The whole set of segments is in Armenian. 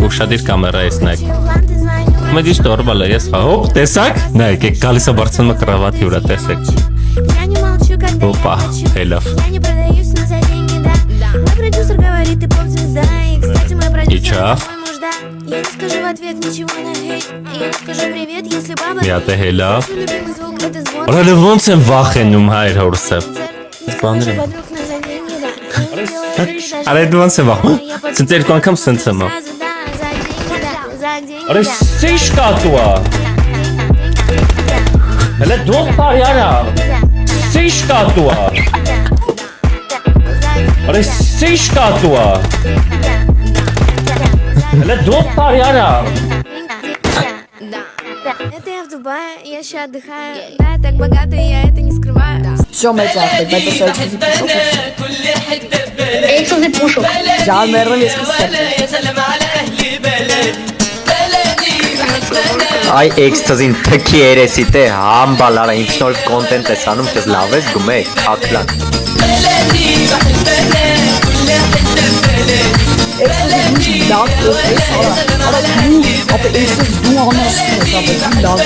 ուշադիր կամերա ես նայք։ Մեդիշ տորբալ է ես հա։ Հոպ, տեսակ։ Նայեք, եք գալիս է բարձրանում կրավատի վրա, տեսեք։ Опа, հելավ։ Իչավ։ Միատ է հելավ։ Օրալը ոնց եմ վախենում հայր հորսև։ Բաներ եմ։ Արա դու ոնց եմ վախում։ Սենց երկու անգամ սենց եմ։ Արա սիշկա տուա։ Հələ dostlar yana. Սիշկա տուա։ Արա սիշկա տուա։ Հələ dostlar yana. Это я в Дубае, я еще отдыхаю. Да, я так богата, я это не скрываю. Все, մեծախտեք, բայց ասա էքսոզի պուշոք։ Էքսոզի պուշոք։ Ջան մերն ես կսել։ Այ էքստազին թքի երեսի թե համբալարա ինքն նոր կոնտենտ ես անում, քեզ լավ ես գում ես, քակլան։ Էքսոզի լավ կոս արա։ Արա դու, ապա էքսոզ դու անասում ես, ապա դու լավ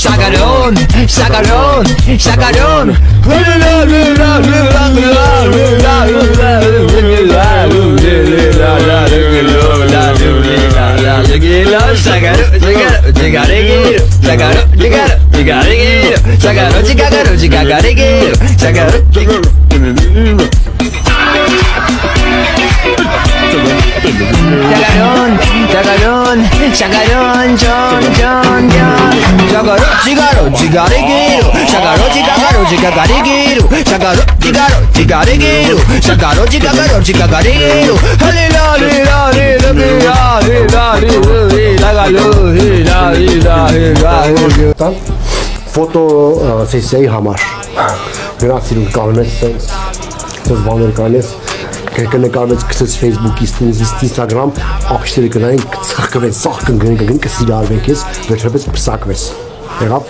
Շագարոն, շագարոն, շագարոն Շագարոն, ջոն, ջոն, ջոն Շագարո, ջիգարո, ջիգարի գիրու Շագարո, ջիգագարո, ջիգագարի գիրու Շագարո, ջիգարո, ջիգարի գիրու Շագարո, ջիգագարո, ջիգագարի գիրու Հալիլա, լիլա, լիլա, լիլա, լիլա, լիլա, լիլա, լիլա Ֆոտո սեսիայի համար գնացին կարում ես սենց բաներ կանես կնկարվեց կսեց Facebook-ից, Instagram, ապշտերը կնային, կծխկվեն, սաղ կնգնեն, կսիրարվենք ես, վերջապես կպսակվես, եղավ,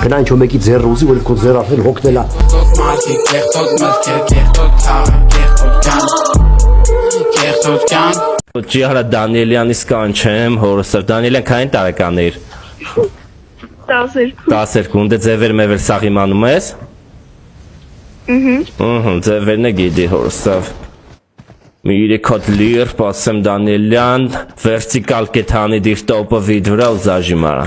կնային չո մեկի ձեր ռուզի, որ կո ձեր արդեն հոգնելա։ Ջիհարա Դանիելյանի սկանչեմ, հորսավ, Դանիելյան քային տարեկաններ։ 12 Ունդե ձևեր մեվեր սաղ իմանում ես։ Ձևերն է գիդի հորսավ։ Մի 3 հատ լիր, պասեմ Դանիելյան, վերտիկալ կեթանի դիր տոպը վիդ վրա ու զաժի մարա։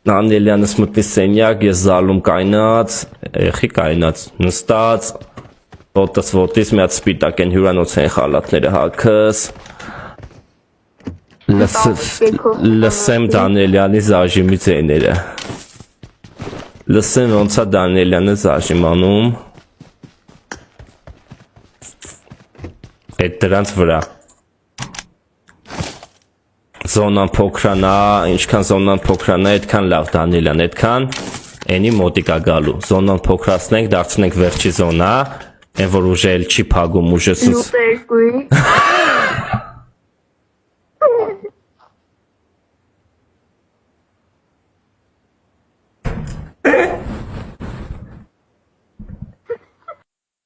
Դանիելյանս մտնի սենյակ, ես զալում կայնած, էխի կայնած, նստած, ոտս ոտիս մի հատ սպիտակ են հյուրանոց են խալատները հակս, լսեմ Դանիելյանի զաժիմի ձեները, լսեմ ոնց է Դանիելյանը զաժիմանում, Այդ դրանց վրա Զոնան փոքրանա, ինչքան զոնան փոքրանա, այդքան լավ Դանիելյան, այդքան Էնի մոտիկա գալու, զոնան փոքրացնենք, դարձնենք վերջի զոնա, Են որ ուժը էլ չի փագում, ուժը սուս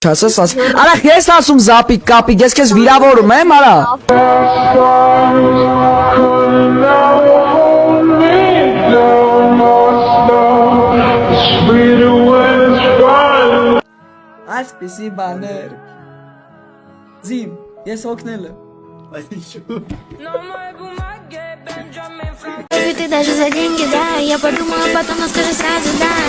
Արա ես ասում զապիկ կապիկ, ես քեզ վիրավորում եմ, արա։ Այսպիսի բաներ։ Զիմ, ես հոգնել եմ։ Ты даже за деньги, да, я подумала, потом, но скажи сразу, да.